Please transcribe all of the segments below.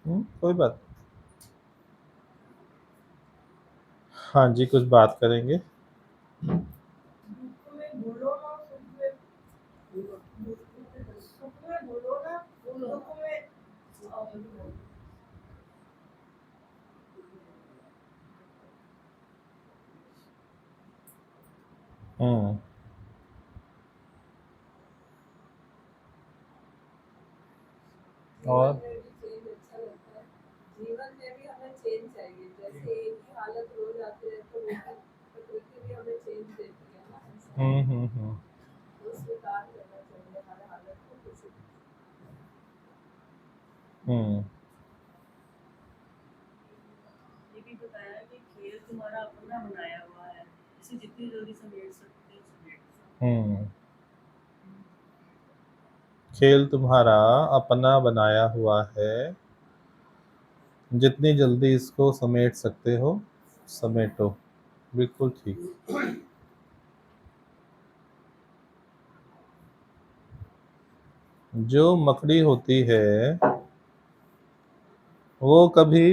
कोई बात। हाँ जी, कुछ बात करेंगे। हम्म। और हम्म। हम्म। हम्म। खेल तुम्हारा अपना बनाया हुआ है, जितनी जल्दी इसको समेट सकते हो समेटो। बिल्कुल ठीक। जो मकड़ी होती है वो कभी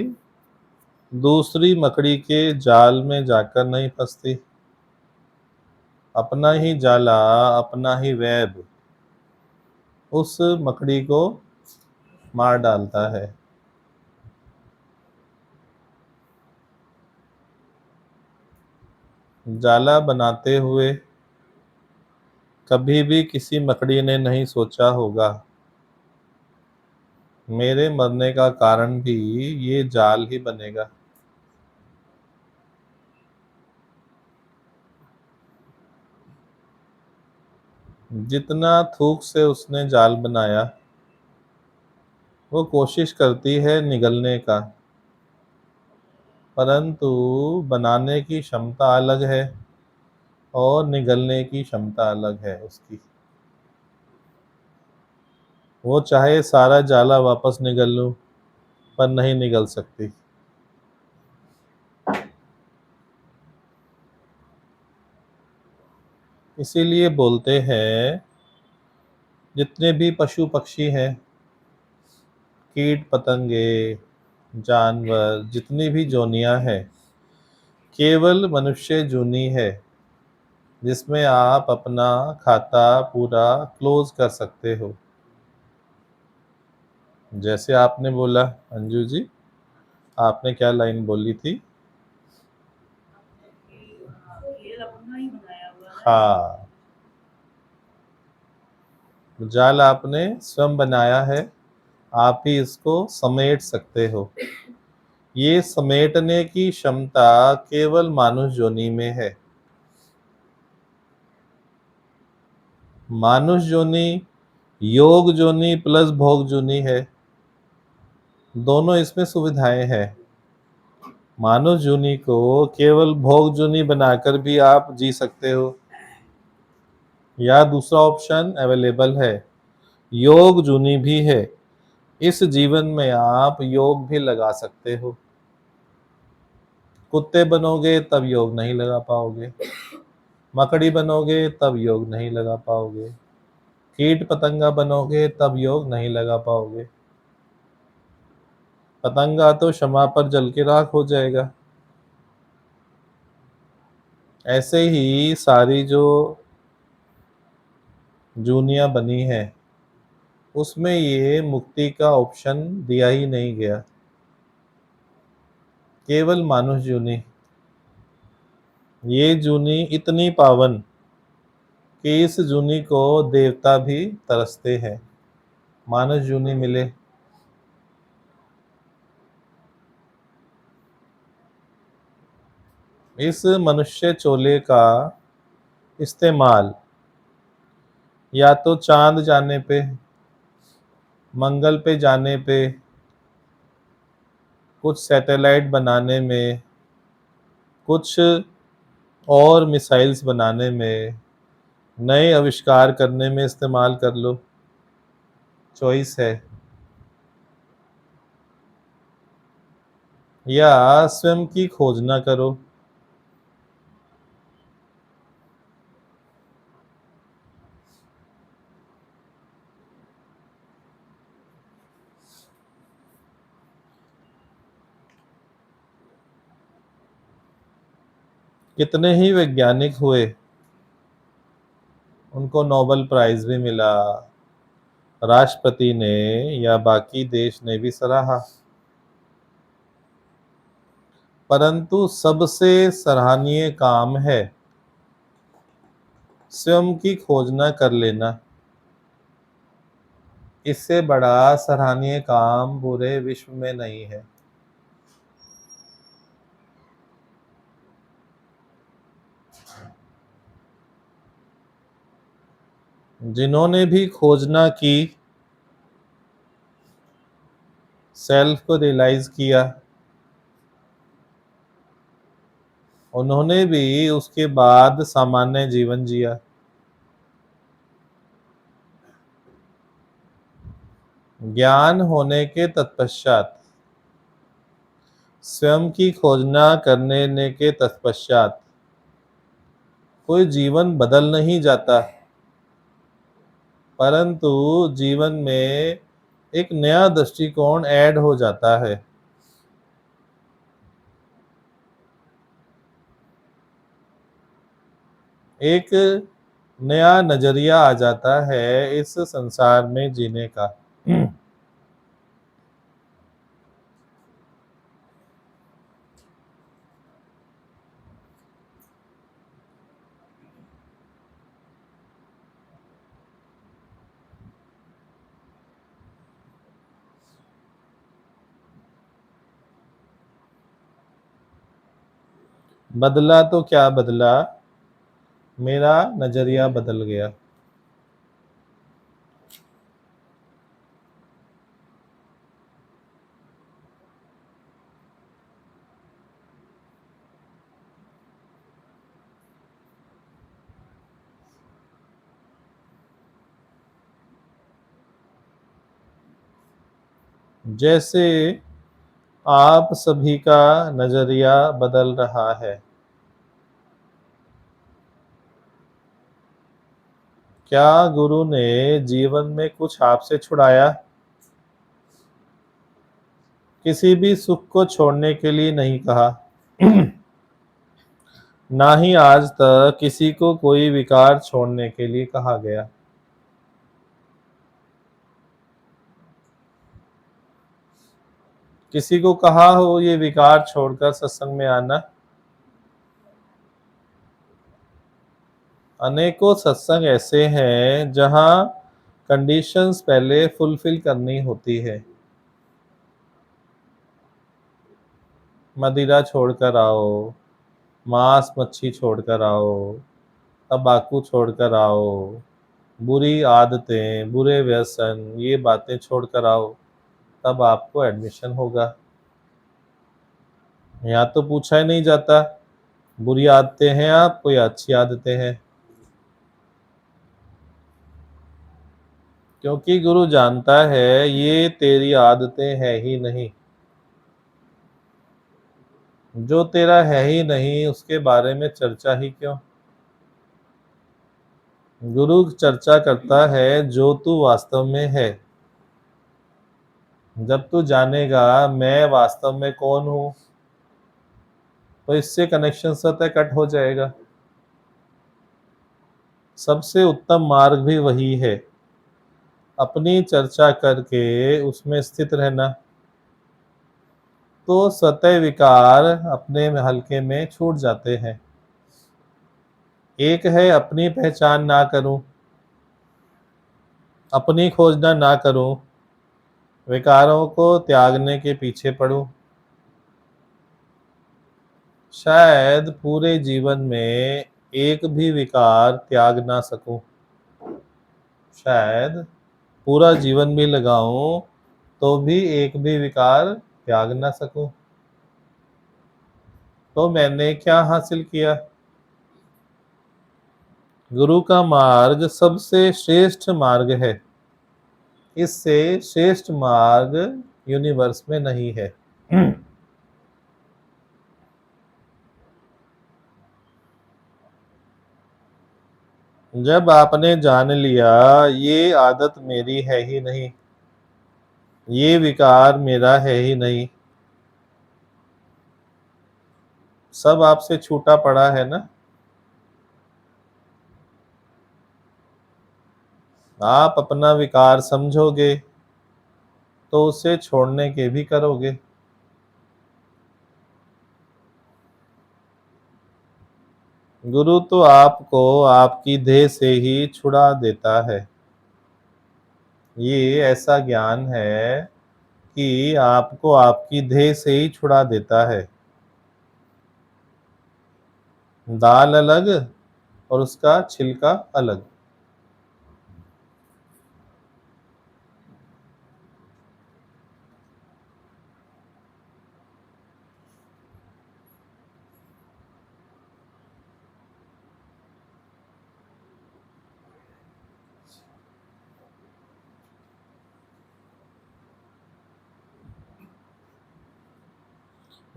दूसरी मकड़ी के जाल में जाकर नहीं फंसती। अपना ही जाला, अपना ही वेब उस मकड़ी को मार डालता है। जाला बनाते हुए कभी भी किसी मकड़ी ने नहीं सोचा होगा मेरे मरने का कारण भी ये जाल ही बनेगा। जितना थूक से उसने जाल बनाया, वो कोशिश करती है निगलने का, परंतु बनाने की क्षमता अलग है और निगलने की क्षमता अलग है उसकी। वो चाहे सारा जाला वापस निगल लूं, पर नहीं निगल सकती। इसीलिए बोलते हैं जितने भी पशु पक्षी हैं, कीट पतंगे, जानवर, जितनी भी जोनियां हैं, केवल मनुष्य जूनी है जिसमें आप अपना खाता पूरा क्लोज कर सकते हो। जैसे आपने बोला, अंजू जी, आपने क्या लाइन बोली थी? हाँ, जाल आपने स्वयं बनाया है, आप ही इसको समेट सकते हो। ये समेटने की क्षमता केवल मानुष योनि में है। मानुष योनि योग योनि प्लस भोग योनि है, दोनों इसमें सुविधाएं हैं। मानुष योनि को केवल भोग योनि बनाकर भी आप जी सकते हो, या दूसरा ऑप्शन अवेलेबल है, योग योनि भी है। इस जीवन में आप योग भी लगा सकते हो। कुत्ते बनोगे तब योग नहीं लगा पाओगे, मकड़ी बनोगे तब योग नहीं लगा पाओगे, कीट पतंगा बनोगे तब योग नहीं लगा पाओगे। पतंगा तो क्षमा पर जल के राख हो जाएगा। ऐसे ही सारी जो जूनियां बनी है, उसमें ये मुक्ति का ऑप्शन दिया ही नहीं गया, केवल मानुष जूनी। ये जूनी इतनी पावन कि इस जूनी को देवता भी तरसते हैं, मानुष जूनी मिले। इस मनुष्य चोले का इस्तेमाल या तो चांद जाने पे, मंगल पे जाने पे, कुछ सैटेलाइट बनाने में, कुछ और मिसाइल्स बनाने में, नए आविष्कार करने में इस्तेमाल कर लो। चॉइस है। या स्वयं की खोज ना करो। कितने ही वैज्ञानिक हुए, उनको नोबेल प्राइज भी मिला, राष्ट्रपति ने या बाकी देश ने भी सराहा, परंतु सबसे सराहनीय काम है स्वयं की खोज न कर लेना। इससे बड़ा सराहनीय काम पूरे विश्व में नहीं है। जिन्होंने भी खोज ना की, सेल्फ को रियलाइज किया, उन्होंने भी उसके बाद सामान्य जीवन जिया। ज्ञान होने के तत्पश्चात, स्वयं की खोजना करने के तत्पश्चात कोई जीवन बदल नहीं जाता, परंतु जीवन में एक नया दृष्टिकोण ऐड हो जाता है। एक नया नजरिया आ जाता है इस संसार में जीने का। बदला तो क्या बदला, मेरा नजरिया बदल गया। जैसे आप सभी का नजरिया बदल रहा है, क्या गुरु ने जीवन में कुछ आपसे छुड़ाया? किसी भी सुख को छोड़ने के लिए नहीं कहा, ना ही आज तक किसी को कोई विकार छोड़ने के लिए कहा गया। किसी को कहा हो ये विकार छोड़कर सत्संग में आना? अनेकों सत्संग ऐसे हैं जहां कंडीशंस पहले फुलफिल करनी होती है। मदिरा छोड़कर आओ, मांस मच्छी छोड़कर आओ, तंबाकू छोड़कर आओ, बुरी आदतें, बुरे व्यसन, ये बातें छोड़कर आओ, तब आपको एडमिशन होगा। यहाँ तो पूछा ही नहीं जाता बुरी आदतें हैं आपको या अच्छी आदतें हैं, क्योंकि गुरु जानता है ये तेरी आदतें है ही नहीं। जो तेरा है ही नहीं उसके बारे में चर्चा ही क्यों। गुरु चर्चा करता है जो तू वास्तव में है। जब तू जानेगा मैं वास्तव में कौन हूं, तो इससे कनेक्शन स्वतः कट हो जाएगा। सबसे उत्तम मार्ग भी वही है, अपनी चर्चा करके उसमें स्थित रहना, तो स्वतः विकार अपने हल्के में छूट जाते हैं। एक है अपनी पहचान ना करूं, अपनी खोजना ना करूं, विकारों को त्यागने के पीछे पड़ूं। शायद पूरे जीवन में एक भी विकार त्याग ना सकूं, शायद पूरा जीवन भी लगाऊं तो भी एक भी विकार त्याग ना सकूं। तो मैंने क्या हासिल किया? गुरु का मार्ग सबसे श्रेष्ठ मार्ग है। इससे श्रेष्ठ मार्ग यूनिवर्स में नहीं है। जब आपने जान लिया ये आदत मेरी है ही नहीं, ये विकार मेरा है ही नहीं, सब आपसे छूटा पड़ा है ना। आप अपना विकार समझोगे तो उसे छोड़ने के भी करोगे। गुरु तो आपको आपकी देह से ही छुड़ा देता है। ये ऐसा ज्ञान है कि आपको आपकी देह से ही छुड़ा देता है। दाल अलग और उसका छिलका अलग।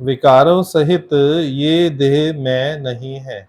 विकारों सहित ये देह मैं नहीं है।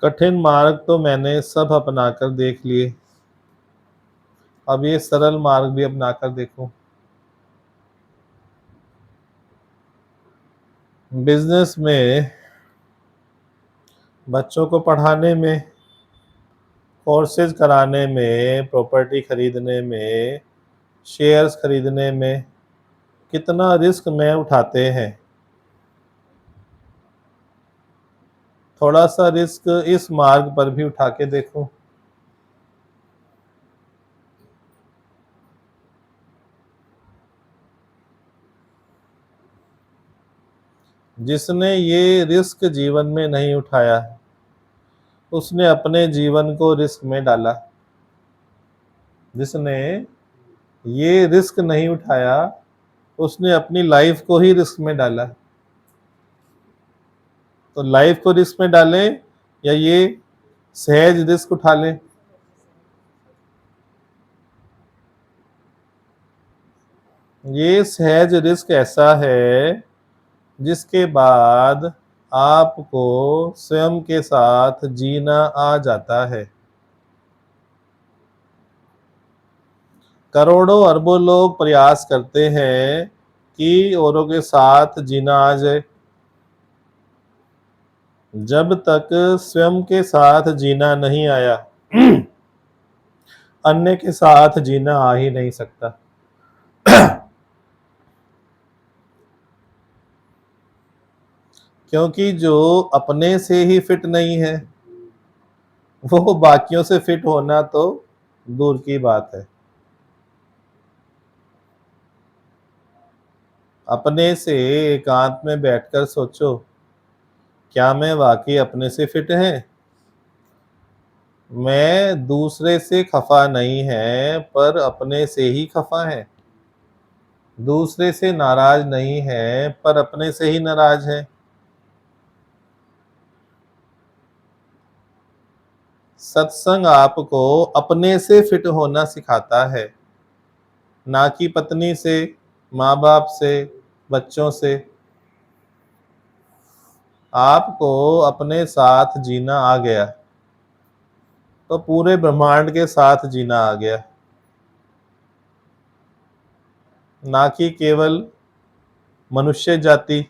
कठिन मार्ग तो मैंने सब अपनाकर देख लिए। अब ये सरल मार्ग भी अपनाकर देखो। बिजनेस में, बच्चों को पढ़ाने में, कोर्सेज कराने में, प्रॉपर्टी खरीदने में, शेयर्स खरीदने में कितना रिस्क में उठाते हैं। थोड़ा सा रिस्क इस मार्ग पर भी उठा के देखो। जिसने ये रिस्क जीवन में नहीं उठाया उसने अपने जीवन को रिस्क में डाला। जिसने ये रिस्क नहीं उठाया उसने अपनी लाइफ को ही रिस्क में डाला। तो लाइफ को रिस्क में डालें या ये सहज रिस्क उठा लें। ये सहज रिस्क ऐसा है जिसके बाद आपको स्वयं के साथ जीना आ जाता है। करोड़ों अरबों लोग प्रयास करते हैं कि औरों के साथ जीना आ जाए। जब तक स्वयं के साथ जीना नहीं आया अन्य के साथ जीना आ ही नहीं सकता। क्योंकि जो अपने से ही फिट नहीं है वो बाकियों से फिट होना तो दूर की बात है। अपने से एकांत में बैठकर सोचो, क्या मैं वाकई अपने से फिट है? मैं दूसरे से खफा नहीं है पर अपने से ही खफा है। दूसरे से नाराज नहीं है पर अपने से ही नाराज है। सत्संग आपको अपने से फिट होना सिखाता है, ना कि पत्नी से, माँ बाप से, बच्चों से। आपको अपने साथ जीना आ गया तो पूरे ब्रह्मांड के साथ जीना आ गया, ना कि केवल मनुष्य जाति,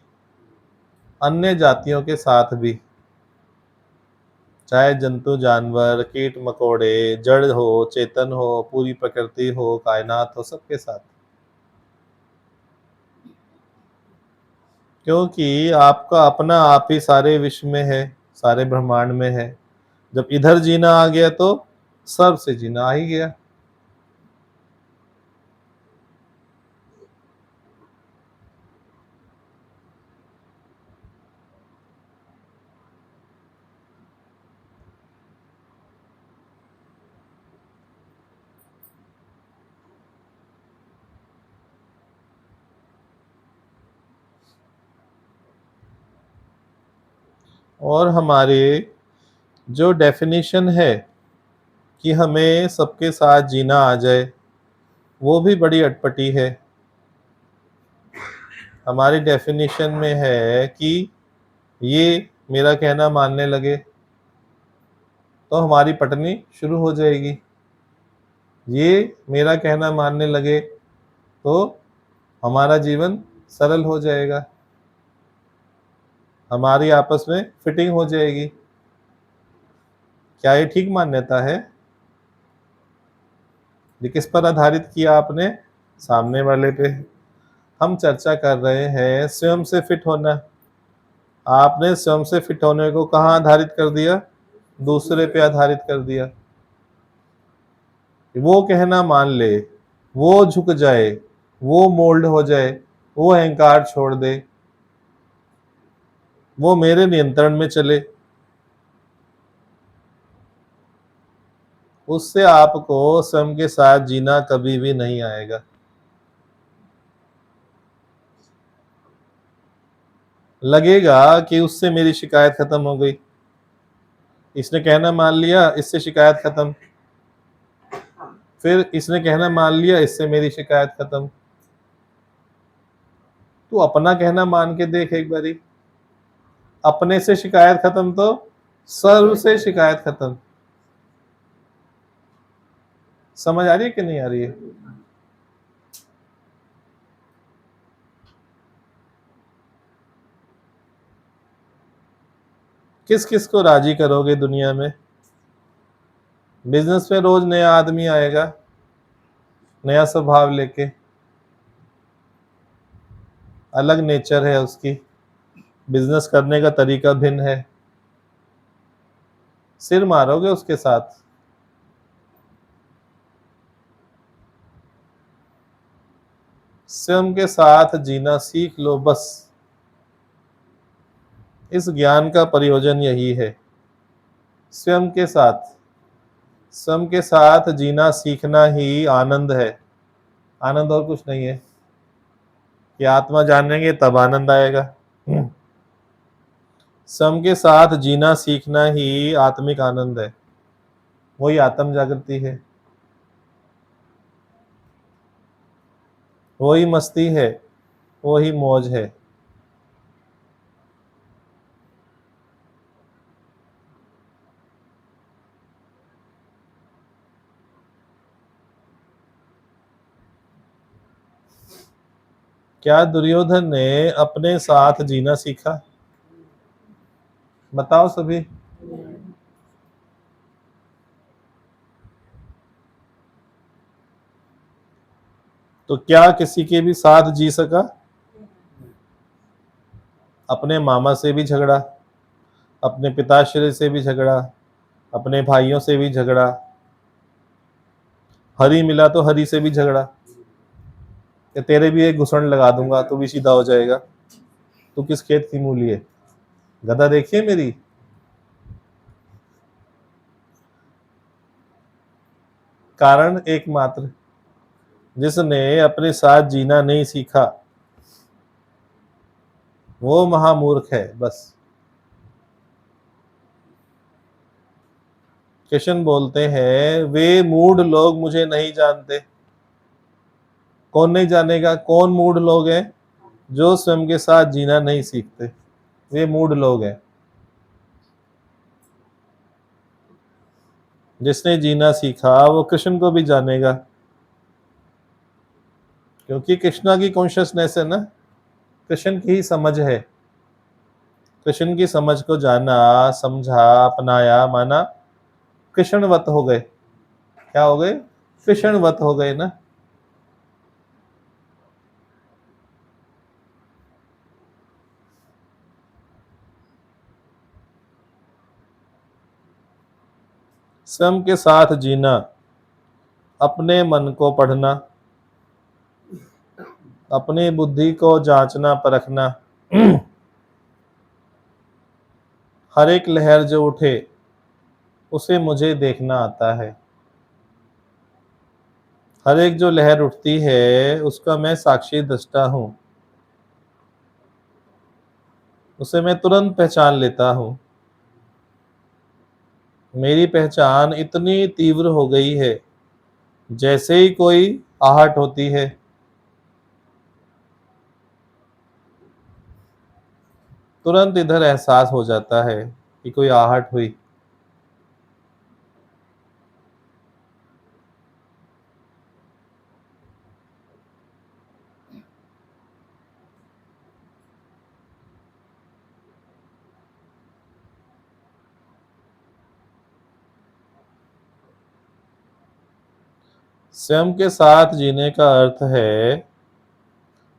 अन्य जातियों के साथ भी। चाहे जंतु जानवर, कीट मकोड़े, जड़ हो, चेतन हो, पूरी प्रकृति हो, कायनात हो, सबके साथ। क्योंकि आपका अपना आप ही सारे विश्व में है, सारे ब्रह्मांड में है। जब इधर जीना आ गया तो सब से जीना आ ही गया। और हमारे जो डेफिनेशन है कि हमें सबके साथ जीना आ जाए, वो भी बड़ी अटपटी है। हमारी डेफिनेशन में है कि ये मेरा कहना मानने लगे तो हमारी पटनी शुरू हो जाएगी, ये मेरा कहना मानने लगे तो हमारा जीवन सरल हो जाएगा, हमारी आपस में फिटिंग हो जाएगी। क्या ये ठीक मान्यता है? ये किस पर आधारित किया आपने? सामने वाले पे। हम चर्चा कर रहे हैं स्वयं से फिट होना। आपने स्वयं से फिट होने को कहाँ आधारित कर दिया? दूसरे पे आधारित कर दिया। वो कहना मान ले, वो झुक जाए, वो मोल्ड हो जाए, वो अहंकार छोड़ दे, वो मेरे नियंत्रण में चले, उससे आपको स्वयं के साथ जीना कभी भी नहीं आएगा। लगेगा कि उससे मेरी शिकायत खत्म हो गई, इसने कहना मान लिया, इससे शिकायत खत्म, फिर इसने कहना मान लिया, इससे मेरी शिकायत खत्म। तू अपना कहना मान के देख एक बारी, अपने से शिकायत खत्म तो सर्व से शिकायत खत्म। समझ आ रही है कि नहीं आ रही है? किस किस को राजी करोगे दुनिया में? बिजनेस में रोज नया आदमी आएगा, नया स्वभाव लेके, अलग नेचर है उसकी, बिजनेस करने का तरीका भिन्न है, सिर मारोगे उसके साथ। स्वयं के साथ जीना सीख लो बस। इस ज्ञान का प्रयोजन यही है। स्वयं के साथ, स्वयं के साथ जीना सीखना ही आनंद है। आनंद और कुछ नहीं है कि आत्मा जानेंगे तब आनंद आएगा। स्वयं के साथ जीना सीखना ही आत्मिक आनंद है, वही आत्म जागृति है, वही मस्ती है, वही मौज है। क्या दुर्योधन ने अपने साथ जीना सीखा? बताओ सभी। तो क्या किसी के भी साथ जी सका? अपने मामा से भी झगड़ा, अपने पिताश्री से भी झगड़ा, अपने भाइयों से भी झगड़ा, हरी मिला तो हरी से भी झगड़ा कि तेरे भी एक घुसड़ लगा दूंगा तो भी सीधा हो जाएगा, तू किस खेत की मूली है, गधा देखिए मेरी। कारण एकमात्र, जिसने अपने साथ जीना नहीं सीखा वो महामूर्ख है बस। कृष्ण बोलते हैं वे मूढ़ लोग मुझे नहीं जानते। कौन नहीं जानेगा? कौन मूढ़ लोग हैं? जो स्वयं के साथ जीना नहीं सीखते, वे मूढ़ लोग हैं। जिसने जीना सीखा वो कृष्ण को भी जानेगा, क्योंकि कृष्णा की कॉन्शियसनेस है ना, कृष्ण की ही समझ है। कृष्ण की समझ को जाना, समझा, अपनाया, माना, कृष्णवत हो गए। क्या हो गए? कृष्णवत हो गए ना। स्वयं के साथ जीना, अपने मन को पढ़ना, अपनी बुद्धि को जांचना परखना। हर एक लहर जो उठे उसे मुझे देखना आता है। हर एक जो लहर उठती है उसका मैं साक्षी दृष्टा हूँ, उसे मैं तुरंत पहचान लेता हूँ। मेरी पहचान इतनी तीव्र हो गई है जैसे ही कोई आहट होती है। तुरंत इधर एहसास हो जाता है कि कोई आहट हुई। स्वयं के साथ जीने का अर्थ है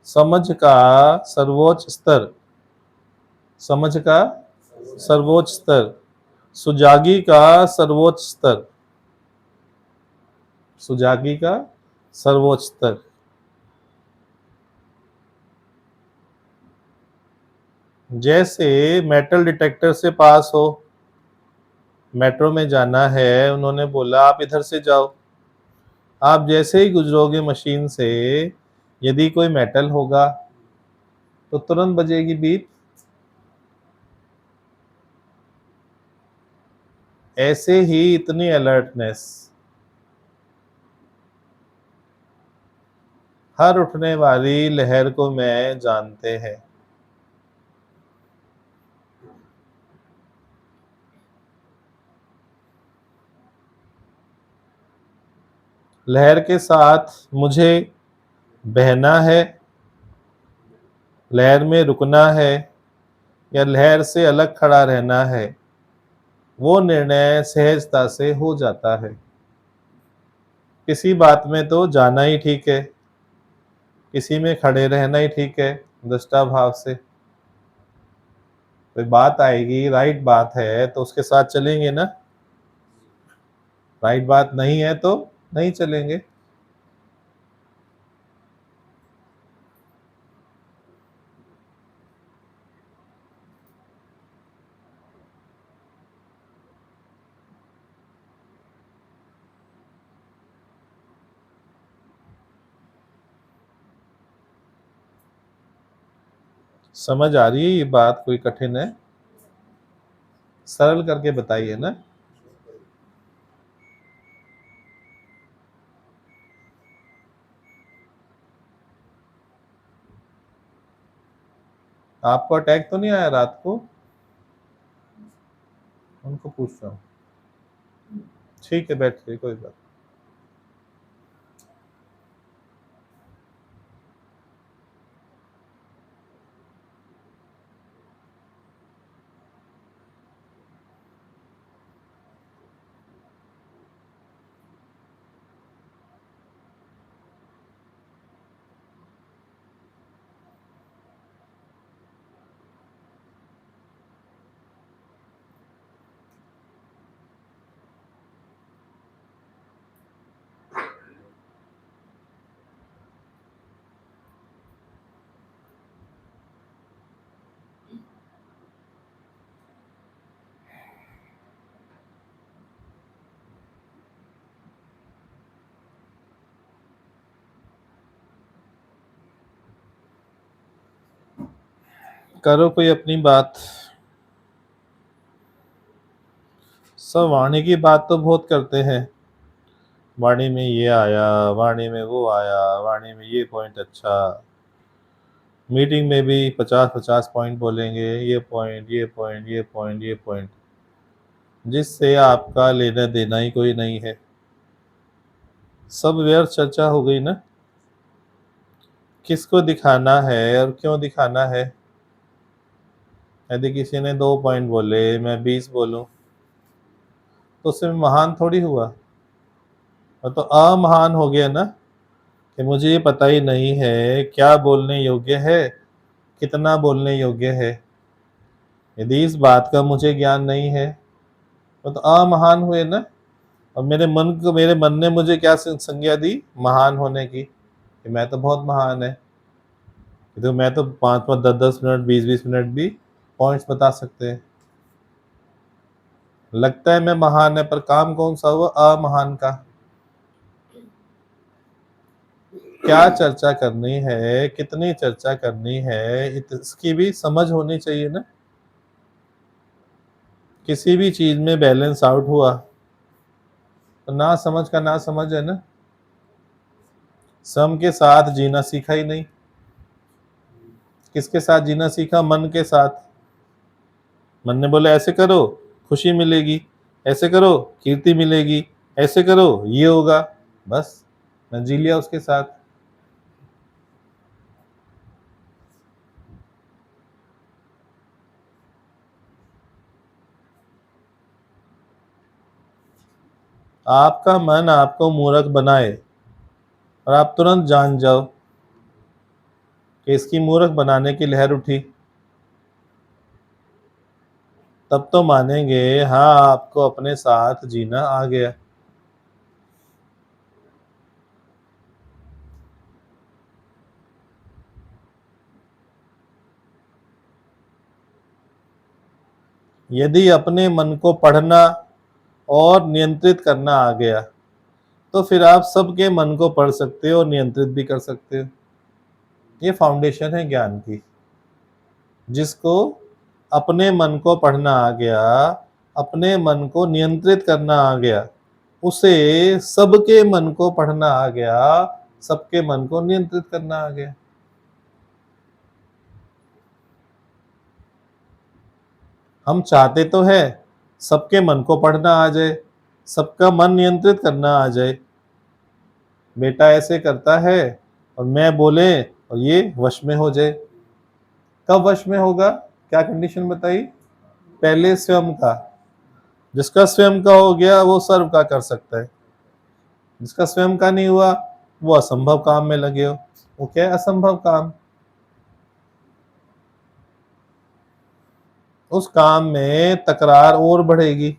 समझ का सर्वोच्च स्तर, समझ का सर्वोच्च स्तर, सुजागी का सर्वोच्च स्तर, सुजागी का सर्वोच्च स्तर। जैसे मेटल डिटेक्टर से पास हो, मेट्रो में जाना है, उन्होंने बोला आप इधर से जाओ। आप जैसे ही गुजरोगे मशीन से, यदि कोई मेटल होगा तो तुरंत बजेगी बीप। ऐसे ही इतनी अलर्टनेस हर उठने वाली लहर को मैं जानते हैं। लहर के साथ मुझे बहना है, लहर में रुकना है या लहर से अलग खड़ा रहना है, वो निर्णय सहजता से हो जाता है। किसी बात में तो जाना ही ठीक है, किसी में खड़े रहना ही ठीक है, दृष्टा भाव से। कोई बात आएगी, राइट बात है तो उसके साथ चलेंगे ना, राइट बात नहीं है तो नहीं चलेंगे। समझ आ रही है ये बात? कोई कठिन है? सरल करके बताइए ना। आपको अटैक तो नहीं आया रात को? उनको पूछ रहा हूँ। ठीक है, बैठिए, कोई बात। करो कोई अपनी बात। सब वाणी की बात तो बहुत करते हैं, वाणी में ये आया, वाणी में वो आया, वाणी में ये पॉइंट अच्छा। मीटिंग में भी 50-50 पॉइंट बोलेंगे, ये पॉइंट, ये पॉइंट, ये पॉइंट, ये पॉइंट, जिससे आपका लेना देना ही कोई नहीं है। सब व्यर्थ चर्चा हो गई ना। किसको दिखाना है और क्यों दिखाना है? यदि किसी ने 2 पॉइंट बोले, मैं 20 बोलूं, तो उससे मैं महान थोड़ी हुआ, मैं तो अमहान हो गया ना। कि मुझे ये पता ही नहीं है क्या बोलने योग्य है, कितना बोलने योग्य है। यदि इस बात का मुझे ज्ञान नहीं है तो अमहान हुए ना। और मेरे मन ने मुझे क्या संज्ञा दी महान होने की, कि मैं तो बहुत महान है। तो मैं तो 5-5, 10-10 मिनट, 20-20 मिनट भी पॉइंट्स बता सकते हैं। लगता है मैं महान है, पर काम कौन सा हुआ अमहान का। क्या चर्चा करनी है, कितनी चर्चा करनी है, इसकी भी समझ होनी चाहिए ना। किसी भी चीज में बैलेंस आउट हुआ तो ना समझ का ना समझ है ना। सम के साथ जीना सीखा ही नहीं। किसके साथ जीना सीखा? मन के साथ। मन ने बोला ऐसे करो खुशी मिलेगी, ऐसे करो कीर्ति मिलेगी, ऐसे करो ये होगा, बस मैं जी लिया उसके साथ। आपका मन आपको मूर्ख बनाए और आप तुरंत जान जाओ कि इसकी मूर्ख बनाने की लहर उठी, तब तो मानेंगे हाँ आपको अपने साथ जीना आ गया। यदि अपने मन को पढ़ना और नियंत्रित करना आ गया तो फिर आप सबके मन को पढ़ सकते हो और नियंत्रित भी कर सकते हो। ये फाउंडेशन है ज्ञान की। जिसको अपने मन को पढ़ना आ गया, अपने मन को नियंत्रित करना आ गया, उसे सबके मन को पढ़ना आ गया, सबके मन को नियंत्रित करना आ गया। हम चाहते तो है सबके मन को पढ़ना आ जाए, सबका मन नियंत्रित करना आ जाए। बेटा ऐसे करता है और मैं बोले और ये वश में हो जाए। कब वश में होगा? क्या कंडीशन बताई? पहले स्वयं का। जिसका स्वयं का हो गया वो सर्व का कर सकता है, जिसका स्वयं का नहीं हुआ वो असंभव काम में लगे हो। वो क्या है? असंभव काम। उस काम में तकरार और बढ़ेगी।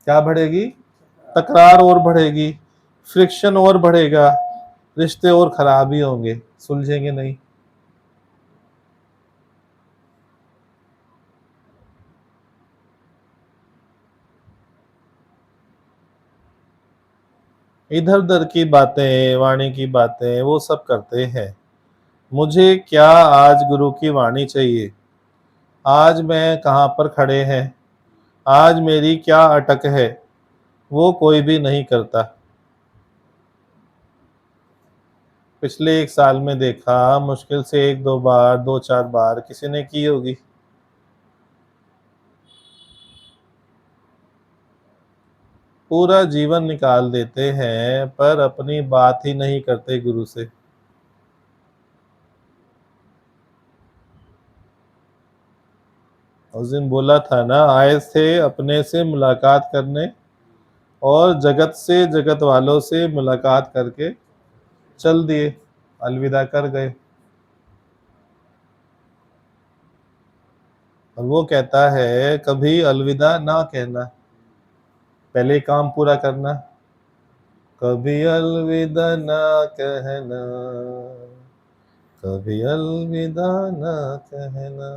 क्या बढ़ेगी? तकरार और बढ़ेगी, फ्रिक्शन और बढ़ेगा, रिश्ते और खराब ही होंगे, सुलझेंगे नहीं। इधर उधर की बातें, वाणी की बातें वो सब करते हैं। मुझे क्या आज गुरु की वाणी चाहिए, आज मैं कहाँ पर खड़े हैं, आज मेरी क्या अटक है, वो कोई भी नहीं करता। पिछले एक साल में देखा मुश्किल से एक दो बार, दो चार बार किसी ने की होगी। पूरा जीवन निकाल देते हैं पर अपनी बात ही नहीं करते गुरु से। उस दिन बोला था ना, आए थे अपने से मुलाकात करने और जगत से, जगत वालों से मुलाकात करके चल दिए, अलविदा कर गए। और वो कहता है कभी अलविदा ना कहना, पहले काम पूरा करना। कभी अलविदा ना कहना, कभी अलविदा ना कहना।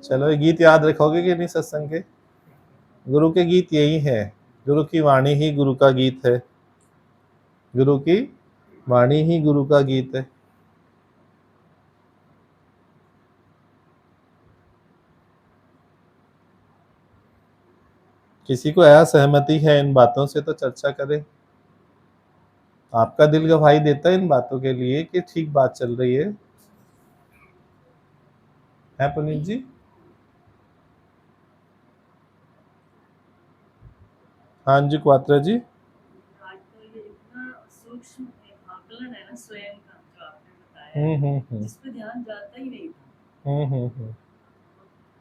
चलो ये गीत याद रखोगे कि नहीं सत्संग के? गुरु के गीत यही है, गुरु की वाणी ही गुरु का गीत है, गुरु की वाणी ही गुरु का गीत है। किसी को असहमति है इन बातों से तो चर्चा करें। आपका दिल गवाही देता है इन बातों के लिए कि ठीक बात चल रही है पुनीत जी? हाँ जी क्वात्रा जी। आजकल ये इतना सूक्ष्म आकलन है ना स्वयं का, जो आपने बताया, जिस पे ध्यान जाता ही नहीं था।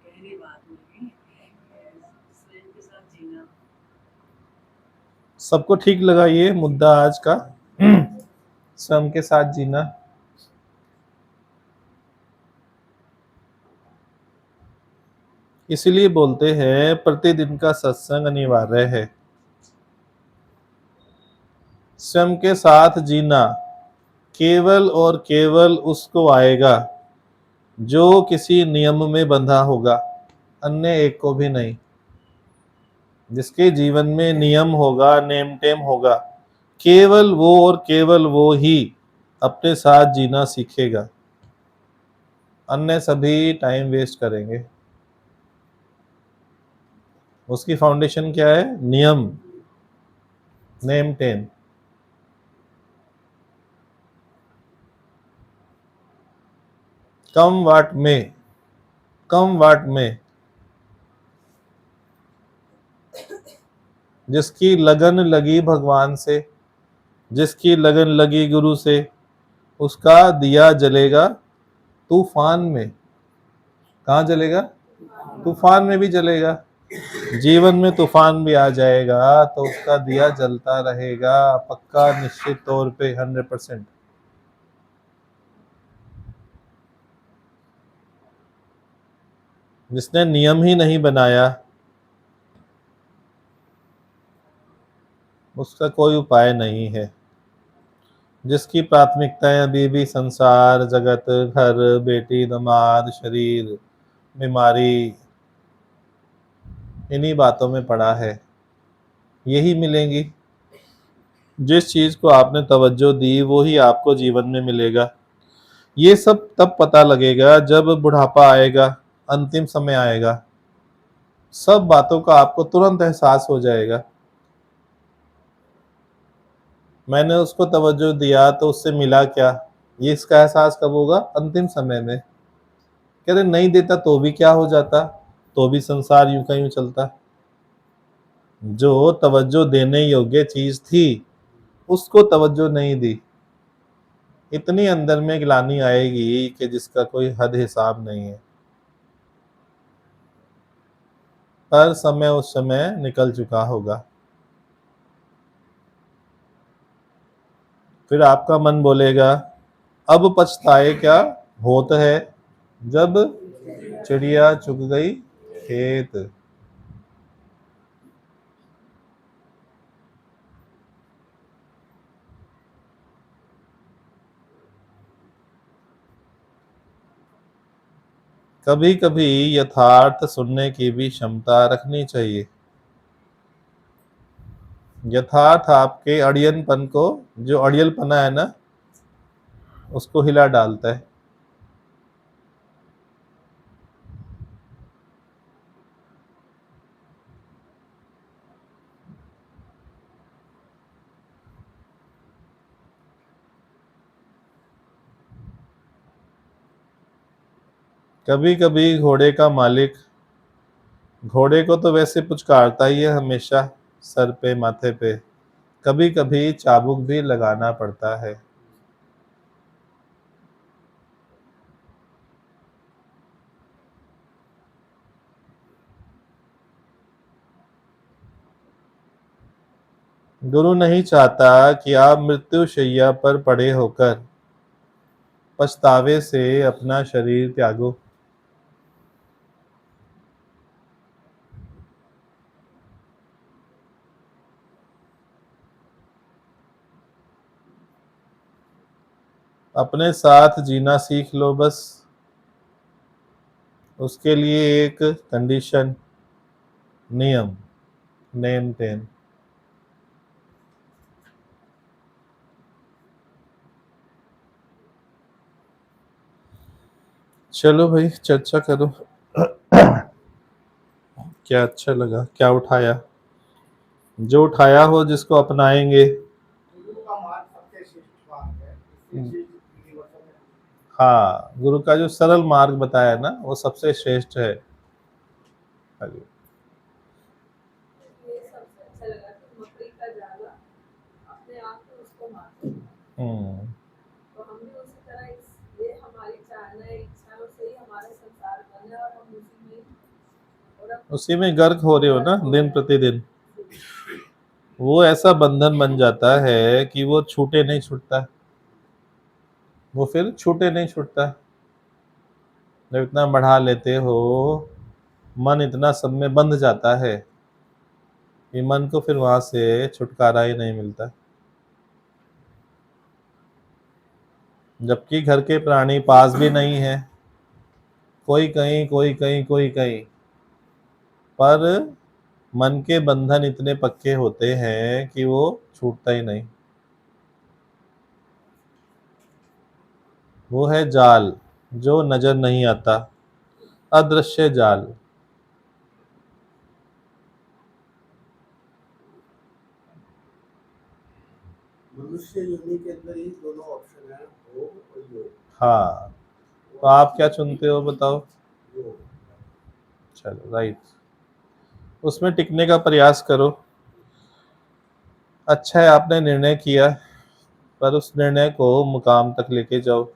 गहरी बात होगी स्वयं के साथ जीना। सबको ठीक लगा ये मुद्दा आज का, स्वयं के साथ जीना। इसीलिए बोलते हैं प्रतिदिन का सत्संग अनिवार्य है। स्वयं के साथ जीना केवल और केवल उसको आएगा जो किसी नियम में बंधा होगा, अन्य एक को भी नहीं। जिसके जीवन में नियम होगा, नेम टेम होगा, केवल वो और केवल वो ही अपने साथ जीना सीखेगा, अन्य सभी टाइम वेस्ट करेंगे। उसकी फाउंडेशन क्या है? नियम, नेम टेम। कम वाट में, कम वाट में। जिसकी लगन लगी भगवान से, जिसकी लगन लगी गुरु से, उसका दिया जलेगा तूफान में। कहाँ जलेगा? तूफान में भी जलेगा। जीवन में तूफान भी आ जाएगा तो उसका दिया जलता रहेगा, पक्का, निश्चित तौर पे 100%। जिसने नियम ही नहीं बनाया उसका कोई उपाय नहीं है। जिसकी प्राथमिकताएं अभी भी संसार, जगत, घर, बेटी, दामाद, शरीर, बीमारी, इन्हीं बातों में पड़ा है, यही मिलेंगी। जिस चीज को आपने तवज्जो दी वो ही आपको जीवन में मिलेगा। ये सब तब पता लगेगा जब बुढ़ापा आएगा, अंतिम समय आएगा, सब बातों का आपको तुरंत एहसास हो जाएगा। मैंने उसको तवज्जो दिया तो उससे मिला क्या, ये इसका एहसास कब होगा? अंतिम समय में। कह रहे नहीं देता तो भी क्या हो जाता, तो भी संसार यूं का यूं चलता। जो तवज्जो देने योग्य चीज थी उसको तवज्जो नहीं दी, इतनी अंदर में ग्लानि आएगी कि जिसका कोई हद हिसाब नहीं है। पर समय उस समय निकल चुका होगा। फिर आपका मन बोलेगा अब पछताए क्या होत है, जब चिड़िया चुग गई खेत। कभी कभी यथार्थ सुनने की भी क्षमता रखनी चाहिए। यथार्थ आपके अड़ियलपन को, जो अड़ियलपना है ना, उसको हिला डालता है। कभी कभी घोड़े का मालिक घोड़े को तो वैसे पुचकारता ही है हमेशा, सर पे, माथे पे। कभी कभी चाबुक भी लगाना पड़ता है। गुरु नहीं चाहता कि आप मृत्यु शैया पर पड़े होकर पछतावे से अपना शरीर त्यागो। अपने साथ जीना सीख लो बस। उसके लिए एक कंडीशन, नियम, नेम टेम। चलो भाई, चर्चा करो। क्या अच्छा लगा, क्या उठाया? जो उठाया हो जिसको अपनाएंगे। गुरु का मार्ग सबसे श्रेष्ठ मार्ग है, इसलिए यूनिवर्सल है। हाँ, गुरु का जो सरल मार्ग बताया ना वो सबसे श्रेष्ठ है। हाँ जी। ये सबसे अच्छा लगा कि मकड़ी का जाला अपने आप में उसको मारता है। तो हम भी उसी तरह ये हमारी चाहना है, इच्छाओं से ही हमारा संसार बना है और हम उसी में गर्क हो रहे हो ना दिन प्रतिदिन। वो ऐसा बंधन बन जाता है कि वो छूटे नहीं छूटता, वो फिर छूटे नहीं छूटता। जब इतना बढ़ा लेते हो, मन इतना सब में बंध जाता है कि मन को फिर वहां से छुटकारा ही नहीं मिलता। जबकि घर के प्राणी पास भी नहीं है, कोई कहीं, कोई कहीं, कोई कहीं, पर मन के बंधन इतने पक्के होते हैं कि वो छूटता ही नहीं। वो है जाल जो नजर नहीं आता, अदृश्य जाल। मनुष्य योनि के अंदर ही दोनों ऑप्शन है, भोग और योग। हाँ, तो आप क्या चुनते हो बताओ? योग। चलो राइट, उसमें टिकने का प्रयास करो। अच्छा है आपने निर्णय किया, पर उस निर्णय को मुकाम तक लेके जाओ।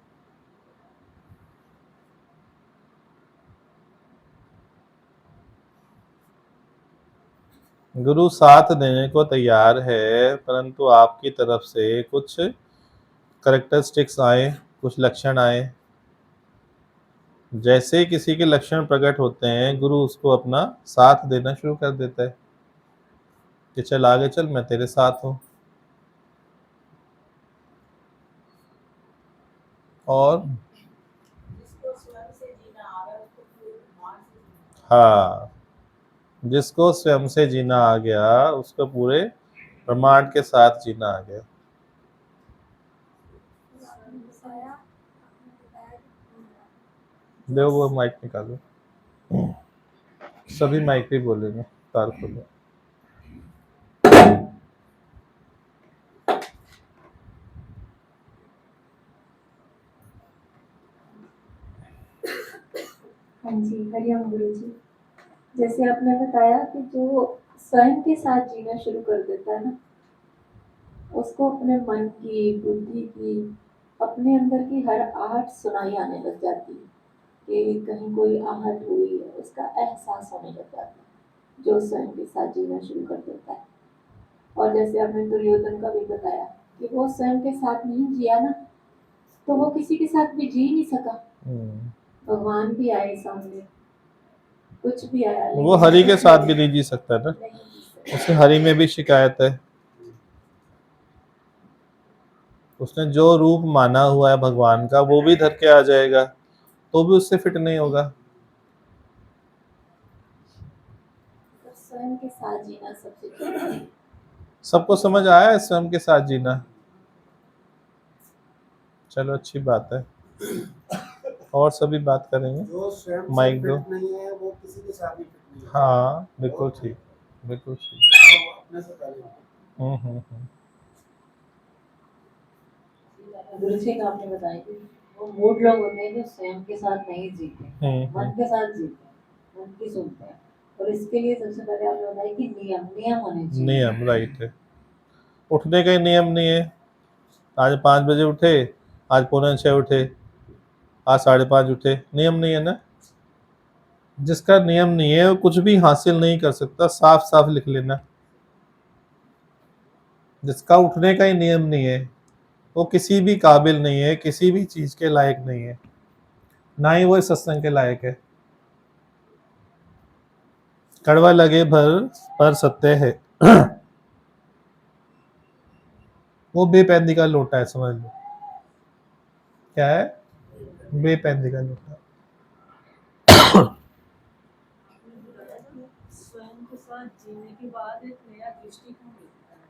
गुरु साथ देने को तैयार है, परंतु आपकी तरफ से कुछ करेक्टरिस्टिक्स आए, कुछ लक्षण आए। जैसे ही किसी के लक्षण प्रकट होते हैं, गुरु उसको अपना साथ देना शुरू कर देता है कि चल आगे चल, मैं तेरे साथ हूं। और जिसको स्वयं से जीना आ रहा है उसको पूरे मान से जीना। हाँ, जिसको स्वयं से जीना आ गया उसको पूरे प्रमाण के साथ जीना आ गया। देखो वो माइक निकालो, सभी माइक पे बोलेंगे, तार खोलो। हाँ जी, हरिओम गुरु जी। जैसे आपने बताया कि जो स्वयं के साथ जीना शुरू कर देता है ना, उसको अपने मन की, बुद्धि की, अपने अंदर की हर आहट सुनाई आने लग जाती है कि कहीं कोई आहट हुई है, उसका एहसास होने लग जाता है जो स्वयं के साथ जीना शुरू कर देता है। और जैसे आपने दुर्योधन का भी बताया कि वो स्वयं के साथ नहीं जिया ना, तो वो किसी के साथ भी जी नहीं सका। भगवान भी आए सामने, कुछ भी आया, वो हरि के साथ भी नहीं जी सकता ना, नहीं जी सकता। उसे हरि में भी शिकायत है। उसने जो रूप माना हुआ है भगवान का वो भी धर के आ जाएगा, तो भी उससे फिट नहीं होगा। तो स्वयं के साथ जीना सबसे जरूरी है। सबको समझ आया है स्वयं के साथ जीना? चलो अच्छी बात है, और सभी बात करेंगे। जो स्वयं से माइक दो। फिट नहीं है वो किसी के साथ भी फिट नहीं है। हाँ बिल्कुल ठीक, बिल्कुल ठीक। तो अपने से पहले हम्म। गुरु जी का आपने बताया कि वो मूड लोग होते हैं जो स्वयं के साथ नहीं जीते, मन के साथ जीते हैं, मन की सुनते हैं। और इसके लिए सबसे पहले आपने बताया कि नियम होने चाहिए। नियम राइट है, उठने का ही नियम नहीं है। आज 5 बजे उठे, आज 5:45 उठे, आज 5:30 उठे, नियम नहीं है ना। जिसका नियम नहीं है वो कुछ भी हासिल नहीं कर सकता, साफ साफ लिख लेना। जिसका उठने का ही नियम नहीं है वो किसी भी काबिल नहीं है, किसी भी चीज के लायक नहीं है, ना ही वो इस सत्संग के लायक है। कड़वा लगे भर पर सत्य है। वो बेपैंदी का लोटा है, समझ लो। क्या है? बेपैंदी का लोटा। स्वयं के साथ जीने के बाद एक नया दृष्टिकोण मिलता है।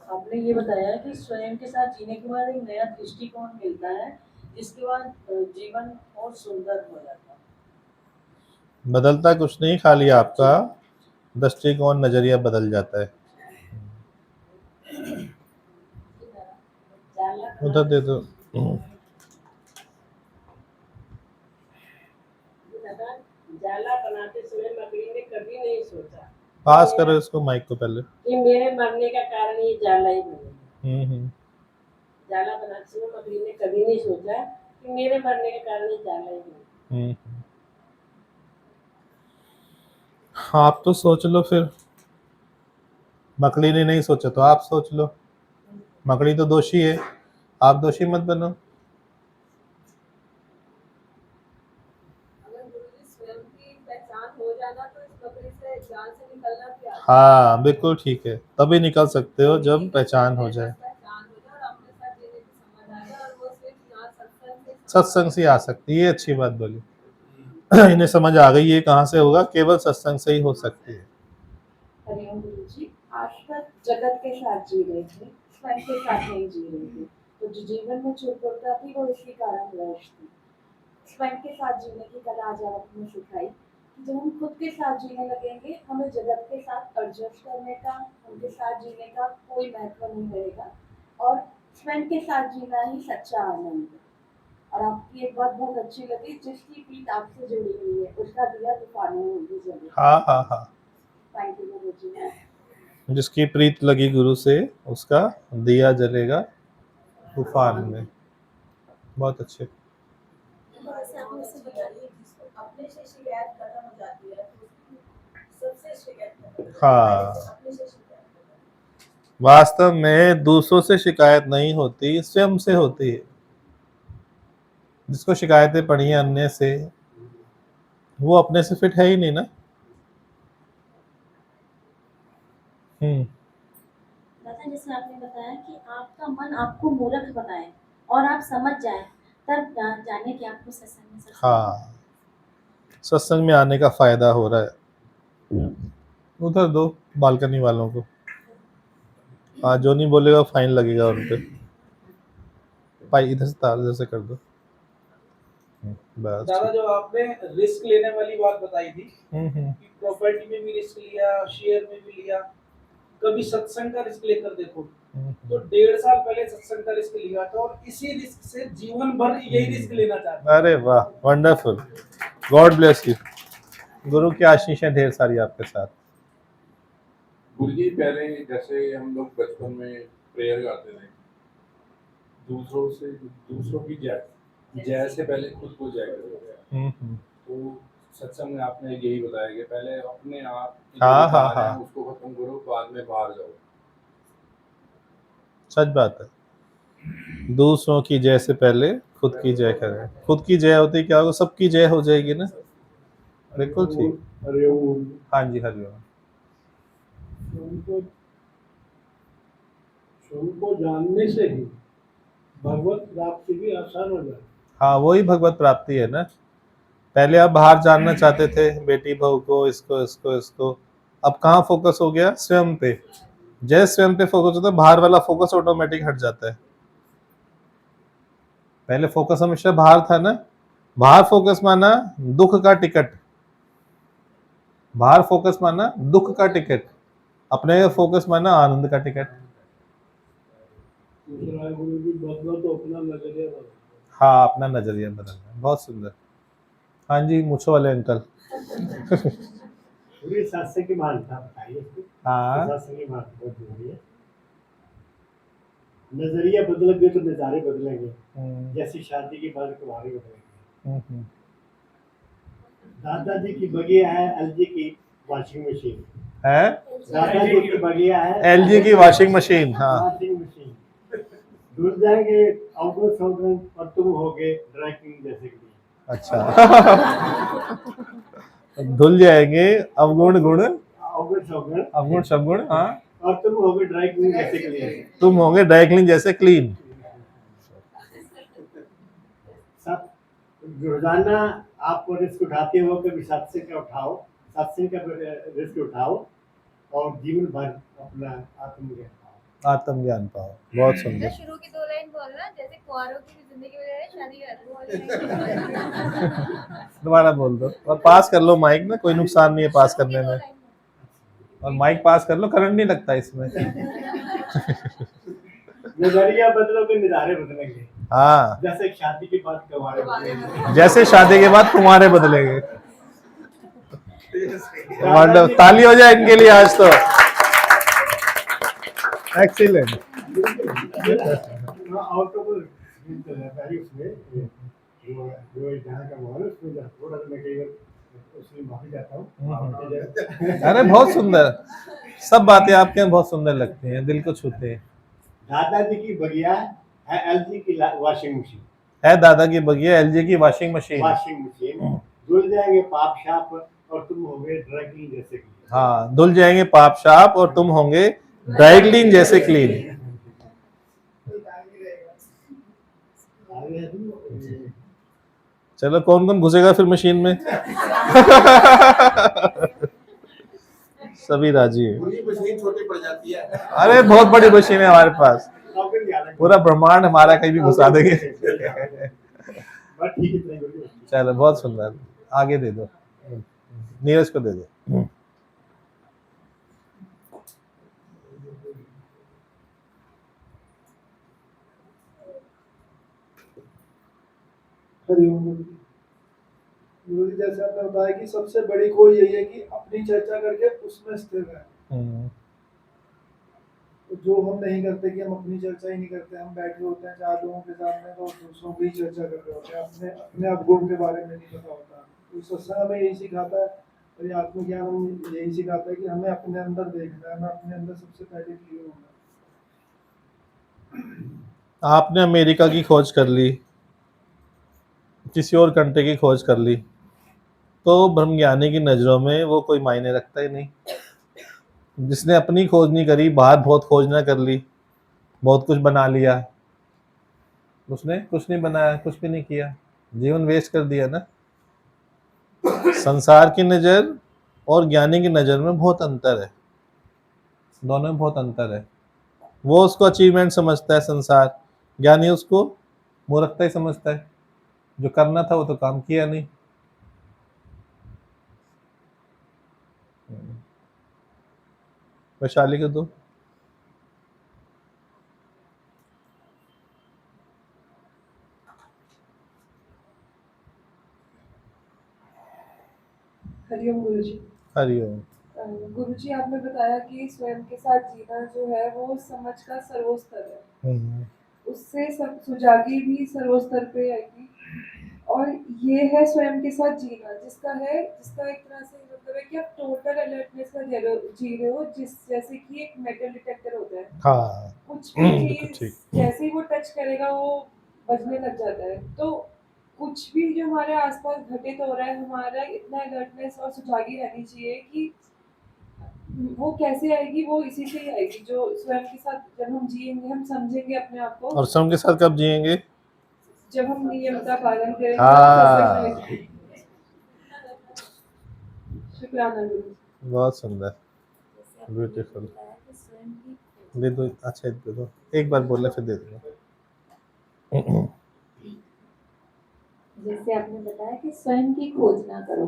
आपने ये बताया कि स्वयं के साथ जीने के बाद एक नया दृष्टिकोण मिलता है, जिसके बाद जीवन और सुंदर हो जाता है। बदलता कुछ नहीं, खाली आपका दृष्टिकोण, नजरिया बदल जाता है। उधर दे दो। जाला बनाते समय मकड़ी ने कभी नहीं सोचा, पास करो इसको माइक को पहले, कि मेरे मरने का कारण ये जाला ही बनेगा। हम्म। जाला बनाते समय मकड़ी ने कभी नहीं सोचा कि मेरे मरने के कारण ये जाला ही बनेगा। आप तो सोच लो फिर, मकड़ी ने नहीं सोचा तो आप सोच लो। मकड़ी तो दोषी है, आप दोषी मत बनो। अगर गुरुजी स्वयं की पहचान हो जाना तो इस बकरी से जाल से निकलना भी आसान हाँ बिल्कुल ठीक है, तभी निकल सकते हो जब पहचान हो जाए, पहचान हो जाए और अपने साथ जीने की समझ आ जाए और वो सिर्फ यहाँ सत्संग से सत्संग से आ सकती है। ये अच्छी बात बोली। इन्हें समझ आ गई है कहाँ से होगा, केवल सत्संग से ही हो सकती है। हरिओम गुरु जी, आज तक जगत के साथ जी रहे थे, स्वयं के साथ नहीं जी रहे थे, तो जो जीवन में चुरपुरता थी वो इसी कारण वैश थी। स्वयं के साथ जीने की कला आज आपने सिखाई कि जब हम खुद के साथ जीने लगेंगे, हमें जगत के साथ एडजस्ट करने का, उनके साथ जीने का कोई महत्व नहीं रहेगा, और स्वयं के साथ जीना ही सच्चा आनंद है। और आपकी एक बात बहुत अच्छी लगी, जिसकी पीठ आपसे जुड़ी हुई है उसका दिया तूफानों में भी जलेगा। हाँ हाँ हाँ, थैंक यू गुरु जी। जिसकी प्रीत लगी गुरु से उसका दिया जलेगा तूफान में। बहुत अच्छे। जैसे आपने इससे बताइए कि अपने से शिकायत खत्म हो जाती है तो सबसे शिकायत खत्म हो जाती है। हाँ, अपने से शिकायत खत्म। वास्तव में दूसरों से शिकायत नहीं होती, स्वयं से होती है। जिसको शिकायतें पड़ी हैं अन्य से, वो अपने से फिट है ही नहीं ना। दादा, जैसे आपने बताया कि आपका मन आपको मूर्ख बनाए और आप समझ जाए, तब जाने कि आपको सत्संग में हाँ, सत्संग में आने का फायदा हो रहा है। उधर दो बालकनी वालों को, हाँ, जो नहीं बोलेगा फाइन लगेगा उन पे। भाई इधर से तार इधर से कर दो। बस दादा, जो आपने रिस्क लेने वाली बात बताई थी हम्म। कि प्रॉपर्टी में भी रिस्क लिया, शेयर में भी लिया, कभी सत्संग का रिस्क लेकर देखो। तो 1.5 साल पहले सत्संग का रिस्क लिया था और इसी रिस्क से जीवन भर यही रिस्क लेना चाहता हूं। अरे वाह, वंडरफुल, गॉड ब्लेस यू। गुरु की आशीषें ढेर सारी आपके साथ। गुरु जी, पहले जैसे हम लोग बचपन में प्रेयर गाते थे, दूसरों की जय से पहले खुद को जय करो। तो सत्संग में आपने यही बताया कि पहले अपने आप की जो हाँ, विकार हाँ, है, हाँ। उसको खत्म करो, बाद में बाहर जाओ। सच बात है। दूसरों की जय से पहले खुद की जय करें। खुद की जय होती क्या होगा, सबकी जय हो जाएगी ना। बिल्कुल ठीक। हरिओम। हाँ जी, हरिओम। उनको जानने से ही भगवत प्राप्ति भी आसान हो जाती। हाँ, वही भगवत प्राप्ति है ना। पहले आप बाहर जानना चाहते थे, बेटी बहू को, इसको इसको इसको, अब कहाँ फोकस हो गया, स्वयं पे। जैसे स्वयं पे फोकस होता है, बाहर वाला फोकस ऑटोमेटिक हट जाता है। पहले फोकस हमेशा बाहर था ना। बाहर फोकस माना दुख का टिकट, बाहर फोकस माना दुख का टिकट, अपने फोकस माना आनंद का टिकट। दूसरा गुरु जी, बदलो तो अपना नजरिया बदलो। हाँ, अपना नजरिया बदलना। बहुत सुंदर। हाँ जी, मुझे वाले अंकल। पूरी सत्संग की मान्यता बताइए। हाँ, सत्संग की मान्यता बहुत जरूरी है। नजरिया बदलेंगे तो नजारे बदलेंगे। जैसी शादी के बाद तुम्हारे बदलेंगे। दादाजी की बगिया है एलजी की वॉशिंग मशीन है। दादाजी की बगिया है एलजी की वॉशिंग मशीन। हाँ, वॉशिंग मशीन। डूब जाएंगे अवगुण सवगुण और तुम होगे ड्राई क्लीन जैसे कि। अच्छा। धुल जाएंगे अवगुण गुण, अवगुण सवगुण अवगुण शवगुण। हाँ, और तुम होगे ड्राई क्लीन जैसे कि। तुम होंगे ड्राई क्लीन जैसे क्लीन। सब रोजाना आप रिस्क उठाते हो, कभी सत्संग का उठाओ, सत्संग का रिस्क उठाओ और जीवन भर अपना आत्मज्ञान पाओ। आत्मज्ञान पाओ। बहुत सुंदर। शुरू की 2 लाइन बोलना, जैसे कुंवारों की भी जिंदगी में शादी कर। दोबारा बोल दो और पास कर लो माइक ना, कोई नुकसान नहीं है पास करने में। और माइक पास कर लो, करंट नहीं लगता इसमें। नजरिया बदलोगे नजारे बदलेंगे। हाँ, जैसे शादी के बाद गंवारे बदलेंगे। जैसे शादी के बाद तुम्हारे बदलेंगे। वंडरफुल, ताली हो जाए इनके लिए आज तो। एक्सीलेंट। आउट ऑफ उसमें जो जहाँ का माहौल है उसमें थोड़ा सा मैं कई बार उसमें माफी चाहता हूँ। अरे बहुत सुंदर, सब बातें आपके यहाँ बहुत सुंदर लगती हैं, दिल को छूते हैं। दादाजी की बगिया है एलजी की वॉशिंग मशीन। है दादा की बगिया एलजी की वॉशिंग मशीन। वॉशिंग मशीन धुल जाएंगे पाप शाप और तुम होगे ड्राई क्लीन जैसे कि। हाँ, धुल जाएंगे पाप शाप और तुम होंगे ड्राई क्लीन जैसे क्लीन। चलो कौन कौन घुसेगा फिर मशीन में? सभी राजी है। पूरी मशीन छोटी पड़ जाती है। अरे बहुत बड़ी मशीन है हमारे पास, आपके लिए अलग पूरा ब्रह्मांड हमारा कहीं भी घुसा देंगे। बस ठीक है, इतना ही बोलिए। चलो बहुत सुंदर, आगे दे दो, नीरज को दे दो। हरिओम गुरु जी। गुरु जी, जैसे आपने बताया कि सबसे बड़ी खोज यही है कि अपनी चर्चा करके उसमें स्थिर रहें। तो जो हम नहीं करते कि हम अपनी चर्चा ही नहीं करते, हम बैठे होते हैं चार लोगों के सामने तो दूसरों की चर्चा कर रहे होते हैं, अपने अपने अवगुण के बारे में नहीं पता होता। तो सत्संग हमें यही सिखाता है और ये आत्मज्ञान हमें यही सिखाता है कि हमें अपने अंदर देखना है, हमें अपने अंदर सबसे पहले क्लियर होना है। आपने अमेरिका की खोज कर ली, किसी और कंट्री की खोज कर ली, तो ब्रह्मज्ञानी की नज़रों में वो कोई मायने रखता ही नहीं। जिसने अपनी खोज नहीं करी, बाहर बहुत खोज ना कर ली, बहुत कुछ बना लिया, उसने कुछ नहीं बनाया, कुछ भी नहीं किया, जीवन वेस्ट कर दिया ना। संसार की नज़र और ज्ञानी की नज़र में बहुत अंतर है, दोनों में बहुत अंतर है। वो उसको अचीवमेंट समझता है संसार, ज्ञानी उसको मूर्खता ही समझता है। जो करना था वो तो काम किया नहीं। वैशाली को दो। हरिओम गुरु जी। हरिओम। गुरु जी, आपने बताया कि स्वयं के साथ जीना जो है वो समझ का सर्वोस्तर है, उससे सब सुजागी भी सर्वोस्तर पे आएगी, और ये है स्वयं के साथ जीना जिसका एक तरह से मतलब है कि आप टोटल अलर्टनेस का जी रहे हो, जिस जैसे कि एक मेटल डिटेक्टर होता है। हाँ, कुछ भी बिल्कुल चीज ठीक। जैसे ही वो टच करेगा वो बजने लग जाता है। तो कुछ भी जो हमारे आसपास घटित हो रहा है, हमारा इतना अलर्टनेस और सुजागी रहनी चाहिए कि वो कैसे आएगी, वो इसी से ही आएगी जो स्वयं के साथ जब हम जिएंगे, हम समझेंगे अपने आप को। और स्वयं के साथ कब जिएंगे? जब हम नियम का पालन करेंगे हाँ। और सत्संग में। शुक्राना गुरु जी। बहुत सुंदर, जैसे आपने ब्यूटीफुल। बताया कि स्वयं की दे दो, अच्छा दे दो, एक बार बोला फिर दे दो। जैसे आपने बताया कि स्वयं की खोज ना करो,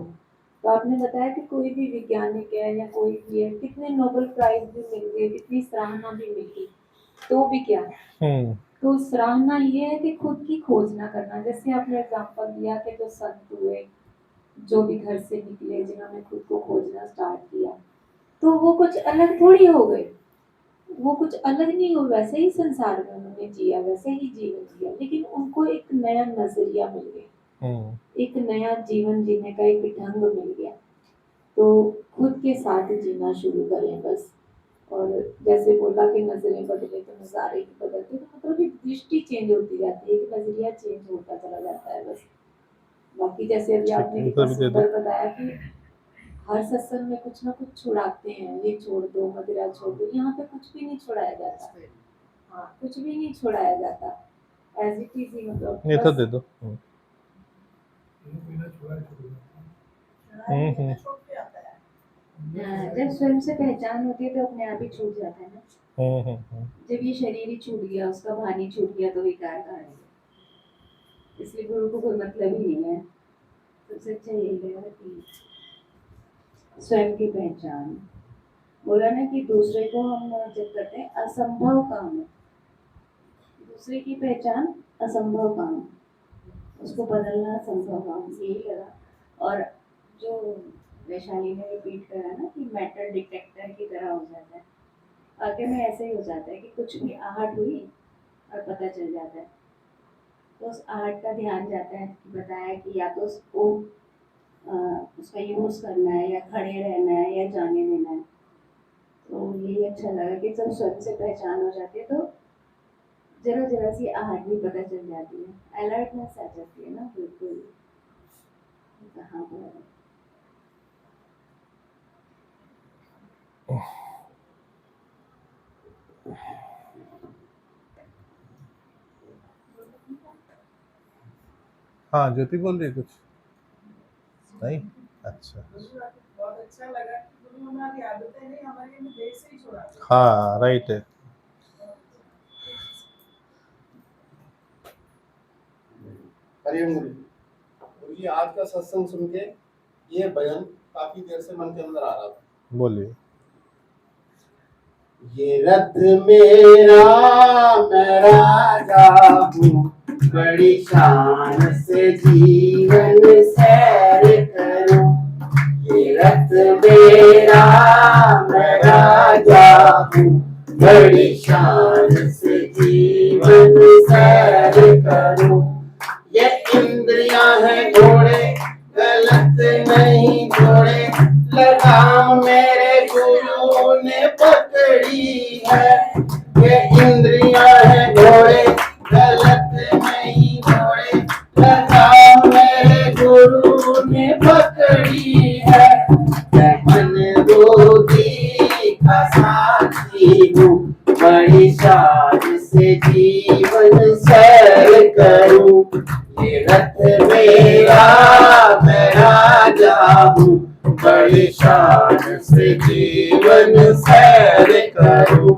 तो आपने बताया कि कोई भी वैज्ञानिक है या कोई भी है, कितने नोबेल प्राइज भी मिल गए, कितनी सराहना भी मिल गई, तो भी क्या। तो सराहना ये है कि खुद की खोज ना करना। जैसे आपने एग्जांपल दिया कि जो संत हुए, जो भी घर से निकले, जिन्होंने खुद को खोजना स्टार्ट किया, तो वो कुछ अलग थोड़ी हो गए, वो कुछ अलग नहीं हो, वैसे ही संसार में उन्होंने जिया, वैसे ही जीवन जिया, लेकिन उनको एक नया नजरिया मिल गया, एक नया जीवन जीने का एक ढंग मिल गया। तो खुद के साथ जीना शुरू करें बस। और जैसे बोला कि नजरें बदले तो नज़ारे ही बदलते, तो मतलब एक दृष्टि चेंज होती जाती है, एक नजरिया चेंज होता चला जाता है बस। बाकी जैसे अभी आपने कितना सुंदर बताया कि हर सत्संग में कुछ ना कुछ छुड़ाते हैं, ये छोड़ दो, मदिरा छोड़ दो, यहाँ पे कुछ भी नहीं छुड़ाया जाता। हाँ, कुछ भी नहीं छुड़ाया जाता, एज इट इज ही, मतलब ये तो बस। दे दो। जब स्वयं से पहचान होती है तो अपने आप ही छूट जाता है ना। जब ये शरीर ही छूट गया, उसका भान ही छूट गया, तो विकार कहाँ है। इसलिए गुरु को कोई मतलब ही नहीं है। सबसे अच्छा यही लगा कि स्वयं की पहचान, बोला ना कि दूसरे को हम जब करते हैं असंभव काम है, दूसरे की पहचान असंभव काम है, उसको बदलना संभव काम, यही लगा। और जो वैशाली ने रिपीट करा ना कि मेटल डिटेक्टर की तरह हो जाता है, आगे में ऐसे ही हो जाता है कि कुछ भी आहट हुई और पता चल जाता है। तो उस आहट का ध्यान जाता है कि बताया कि या तो उसको उसका यूज़ करना है, या खड़े रहना है, या जाने देना है। तो यही अच्छा लगा कि जब स्वयं से पहचान हो जाती है तो जरा जरा सी आहट भी पता चल जाती है, अलर्टनेस आ जाती है ना, बिल्कुल कहाँ पर। हाँ, ज्योति बोल रही है कुछ? नहीं? अच्छा। बहुत अच्छा लगा कि गुरु हमारी आदतें नहीं हमारे में देर से ही छुड़ाते हैं। हाँ, राइट है। हरिओम गुरु जी। गुरु जी, आज का सत्संग सुन के ये भजन काफी देर से मन के अंदर आ रहा था। बोलिए। ये रथ मेरा मैं राजा हूँ, बड़ी शान से जीवन सैर करूं। ये रथ मेरा मैं राजा हूँ, बड़ी शान से जीवन सैर करूं। ये इंद्रियां हैं घोड़े, गलत नहीं जोड़े, लगाम मेरे गुरु ने पकड़ी है। ये इंद्रियां हैं घोड़े, गलत नहीं जोड़े, लगाम मेरे गुरु ने पकड़ी है। मैं मन रोगी का साथी हूँ, बड़ी शान से जीवन सैर करूं। ये रथ मेरा मैं राजा हूँ, बड़ी शान से जीवन सैर करूं।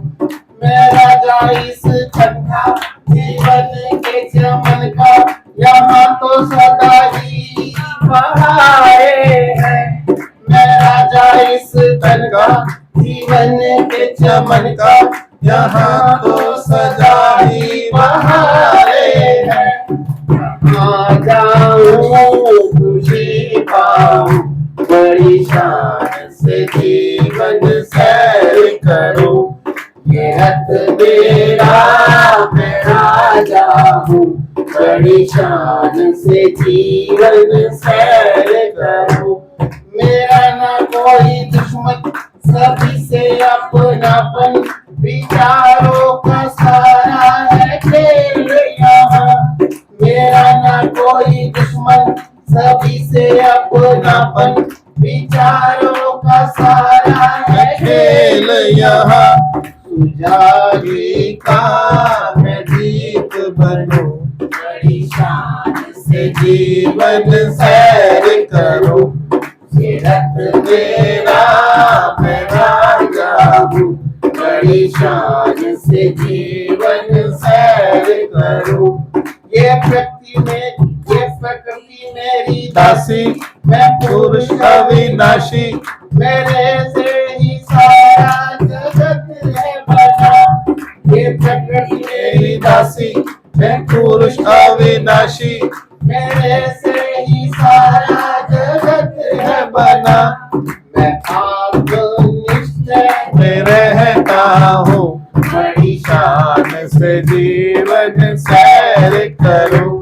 मैं राजा इस तन का, जीवन के चमन का, यहाँ तो सदा ही बहारे हैं। मैं राजा इस तन का, जीवन के चमन का, यहाँ तो सदा ही बहारे हैं। आ जाऊं खुशी पाऊं, बड़ी शान से जीवन सैर करूं। ये रथ मेरा मैं राजा हूँ, बड़ी शान से जीवन सैर करूं। मेरा ना कोई दुश्मन, सभी से अपनापन, विचारों का सारा है खेल यहाँ। मेरा ना कोई दुश्मन, सभी से अपनापन, विचारों का सारा है खेल यहाँ। सुजागी का मैं जीत बनूं, बड़ी शान से जीवन सैर करूं। ये रथ मेरा मैं राजा हूँ, बड़ी शान से जीवन सैर करूं। ये प्रकृति मेरी दासी, मैं पुरुष अविनाशी, मेरे से ही सारा जगत है बना। ये प्रकृति मेरी दासी, मैं पुरुष अविनाशी, मेरे से ही सारा जगत है बना। मैं आत्मनिष्ठ में रहता हूँ, बड़ी शान से जीवन सैर करूं।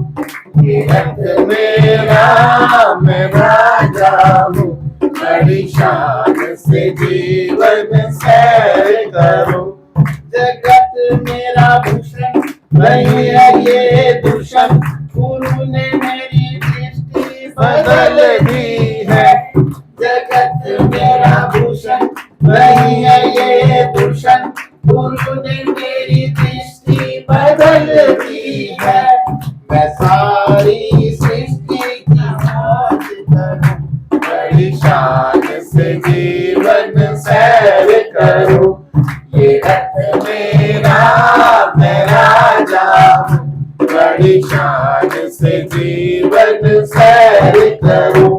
ये रथ मेरा मैं राजा हूँ, बड़ी शान से जीवन सैर करूं। जगत मेरा भूषण नहीं है ये दूषण, गुरु ने मेरी दृष्टि बदल दी है। जगत मेरा भूषण नहीं है ये दूषण, गुरु ने मेरी दृष्टि बदल दी है। मैं सारी सृष्टि की मौज करूं, बड़ी शान से जीवन सैर करूं। ये रथ मेरा मैं राजा हूँ, बड़ी शान से जीवन सैर करूं।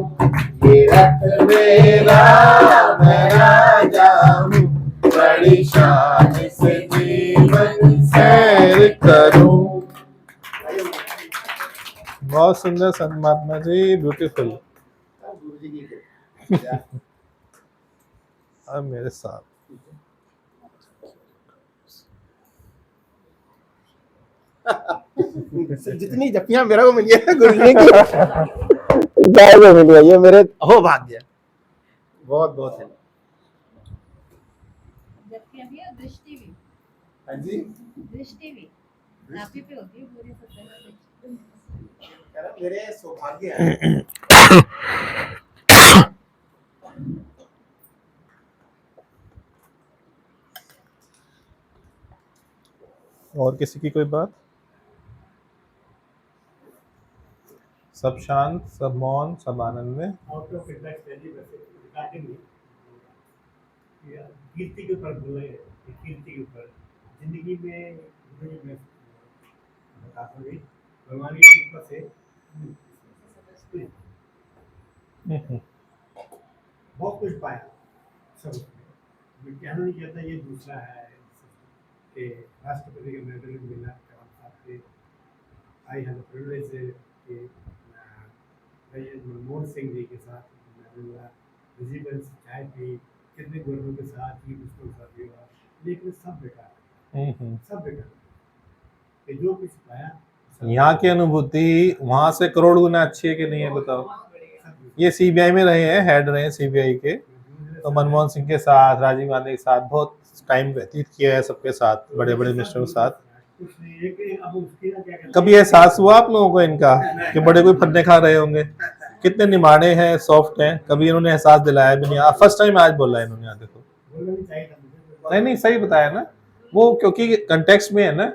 ये रथ मेरा मैं राजा हूँ, बड़ी शान से जीवन सैर करूं। बहुत सुंदर संत महात्मा जी, ब्यूटीफुल। गुरु जी की कृपा। अब मेरे साथ जितनी जपियां मेरे को मिली है गुरु जी की गाय को मिली है, ये मेरे हो भाग्य। बहुत बहुत है। जबकि अभी दृष्टि भी, हाँ जी, दृष्टि भी आप ही पे होती है पूरी सत्संग। मेरे सौभाग्य है। और किसी की कोई बात? सब शांत, सब मौन, सब आनंद में। आउट ऑफ इंटरेस्ट रिगार्डिंग कीर्ति के ऊपर बोले, कीर्ति के ऊपर जिंदगी में मैं बताता हूँ भगवान की कृपा से बहुत कुछ पाया सब उसमें। मैं कहना नहीं चाहता ये दूसरा है कि राष्ट्रपति का मेडल मिला आपके आई हैव द प्रिविलेज कि मनमोहन सिंह जी के साथ रेजिडेंस चाय पी, कितने गुरुओं के साथ ही उसको साथ हुआ, लेकिन सब बेकार, सब बेकार। कि जो कुछ पाया यहाँ की अनुभूति वहां से करोड़ गुना अच्छी है कि नहीं है बताओ। ये सीबीआई में रहे हैं, हेड रहे हैं सीबीआई के, तो मनमोहन सिंह के साथ, राजीव गांधी के साथ बहुत टाइम व्यतीत किया है, सबके साथ, बड़े बड़े मिनिस्टरों के साथ। कभी एहसास हुआ आप लोगों को इनका कि बड़े कोई फन्ने खा रहे होंगे? कितने निमाणे हैं, सॉफ्ट हैं, कभी इन्होंने एहसास दिलाया भी नहीं। फर्स्ट टाइम आज बोला है इन्होंने। देखो नहीं सही बताया ना वो, क्योंकि कंटेक्स्ट में है ना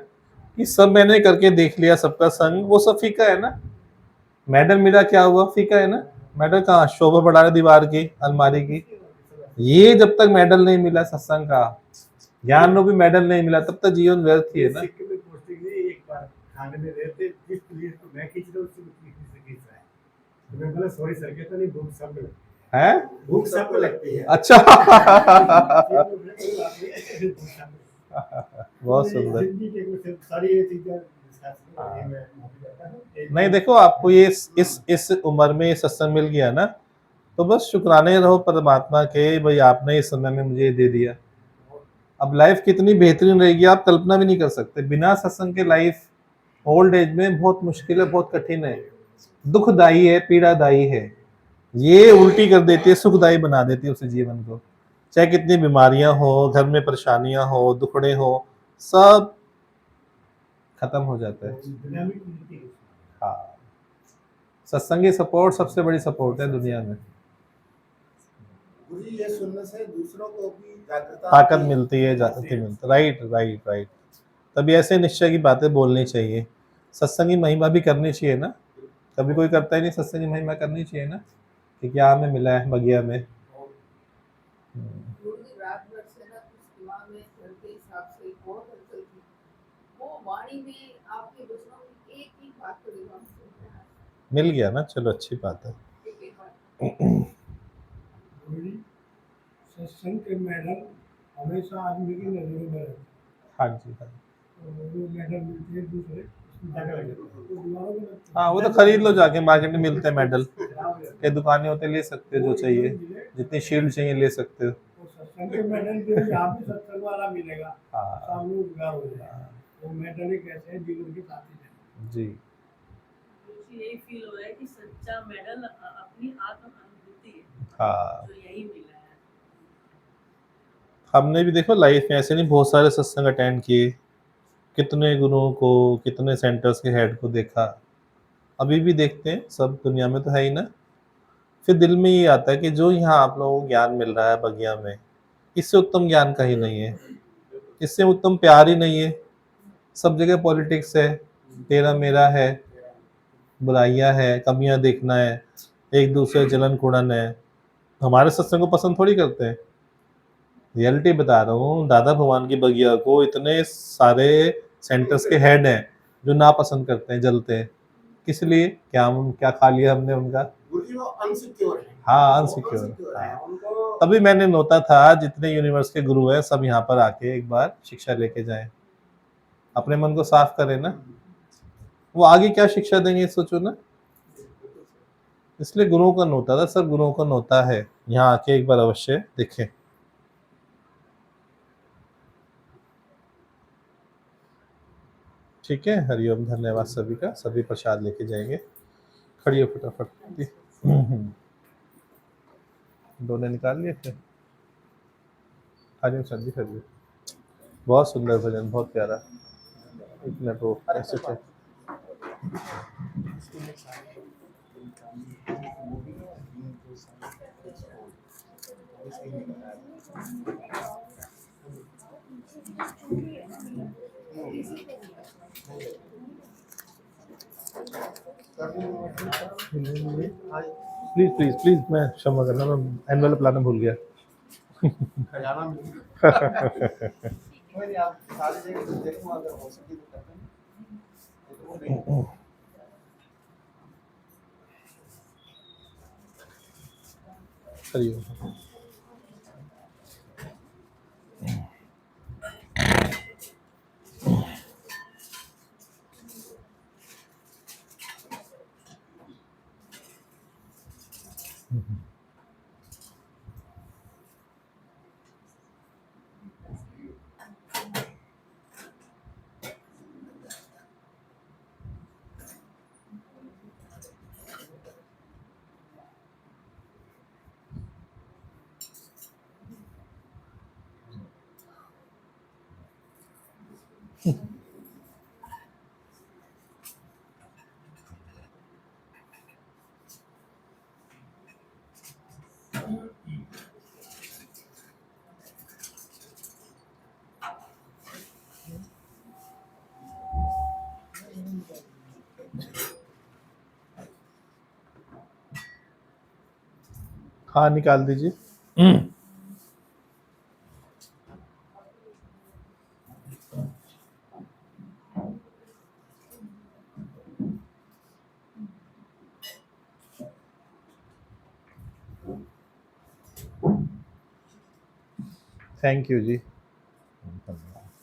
कि सब मैंने करके देख लिया, सबका संग, वो सब फीका है ना। मेडल मिला क्या हुआ? फीका है ना। मेडल कहाँ? शोभा बढ़ा रहे दीवार की, अलमारी की। ये जब तक मेडल नहीं मिला सत्संग का, ज्ञान को भी मेडल नहीं मिला, तब तक जीवन व्यर्थ ही है ना। एक बार खाने में रहते जिस पुलिस को मैं खींच रहा हूँ उससे खींच रहा है, तो मैं बोला सॉरी सर, कहता नहीं भूख सब लगती है, भूख सबको लगती है। अच्छा बहुत सुंदर। नहीं देखो, आपको ये इस उम्र में सत्संग मिल गया ना, तो बस शुक्राने रहो परमात्मा के, भाई आपने इस समय में मुझे दे दिया। अब लाइफ कितनी बेहतरीन रहेगी आप कल्पना भी नहीं कर सकते। बिना सत्संग के लाइफ ओल्ड एज में बहुत मुश्किल है, बहुत कठिन है, दुखदाई है, पीड़ादायी है। ये उल्टी कर देती है, सुखदायी बना देती है उस जीवन को। चाहे कितनी बीमारियां हो, घर में परेशानियां हो, दुखड़े हो, सब खत्म हो जाता है। हाँ, सत्संगी सपोर्ट सबसे बड़ी सपोर्ट है दुनिया में। गुरुजी ये सुनने से दूसरों को भी जागृता ताकत मिलती है, जागृति मिलती है। Right right right. तभी ऐसे निश्चय की बातें बोलनी चाहिए, सत्संगी महिमा भी करनी चाहिए ना। कभी कोई करता ही नहीं, सत्संगी महिमा करनी चाहिए ना कि क्या हमें मिला है बगिया में। गुरुजी रात भर से ना कुछ दिमाग में घर के हिसाब से बहुत हलचल थी, वो वाणी में आपके वचनों में एक ही बात को दिमाग से मिल गया ना, चलो अच्छी बात है। सत्संग के मेडल हमेशा आदमी की नजरों में रहते हैं। हाँ जी हाँ। वो मेडल मिलते हैं दूसरे, हाँ वो तो खरीद लो जाके, मार्केट में मिलते हैं मेडल, के दुकानें होते ले सकते हो, जो चाहिए जितनी शील्ड चाहिए ले सकते हो। सत्संग के मेडल जो यहाँ भी सत्संग वाला मिलेगा, हाँ सामने उद्गार हो जाएगा। वो मेडल एक ऐसे है जीवन के साथी है। जी। यही फील हो रहा है कि सच्चा मेडल अपनी आत्म अनुभूति है। हाँ जो यही मिला है। हमने भी देखो लाइफ में ऐसे नहीं बहुत सारे सत्संग अटेंड किए, कितने गुरुओं को, कितने सेंटर्स के हेड को देखा, अभी भी देखते हैं, सब दुनिया में तो है ही ना। फिर दिल में ये आता है कि जो यहाँ आप लोगों को ज्ञान मिल रहा है बगिया में, इससे उत्तम ज्ञान कहीं नहीं है, इससे उत्तम प्यार ही नहीं है। सब जगह पॉलिटिक्स है, तेरा मेरा है, बुराइयां है, कमियां देखना है, एक दूसरे जलन कुड़न है। हमारे सत्संग को पसंद थोड़ी करते हैं। रियलिटी बता रहा हूँ, दादा भगवान की बगिया को इतने सारे सेंटर्स के हेड हैं जो ना पसंद करते हैं, जलते हैं। किस लिए? क्या खा लिया हमने उनका? गुरुजी वो अनसिक्योर है। हाँ अनसिक्योर। हाँ। तभी मैंने नोटा था जितने यूनिवर्स के गुरु हैं सब यहाँ पर आके एक बार शिक्षा लेके जाएं, अपने मन को साफ करें ना। वो आगे क्या शिक्षा देंगे सोचो ना। इसलिए गुरुओं का नोता था, सब गुरुओं का नोता है, यहाँ आके एक बार अवश्य देखें। ठीक है, हरिओम, धन्यवाद सभी का। सभी प्रसाद लेके जाएंगे। खड़ी हो फटाफट। दोनों निकाल लिए थे। हरिओम सर जी, हरिओम। बहुत सुंदर भजन, बहुत प्यारा। एक मिनट वो ऐसे थे। प्लीज प्लीज प्लीज, मैं क्षमा करना, मैं एनवेलप लाना भूल गया। खजाना में कोई नहीं, आप सारी जगह देखो, अगर हो सके तो करते हैं, नहीं तो वो नहीं। हरिओम। हाँ, निकाल दीजिए। Thank you ji.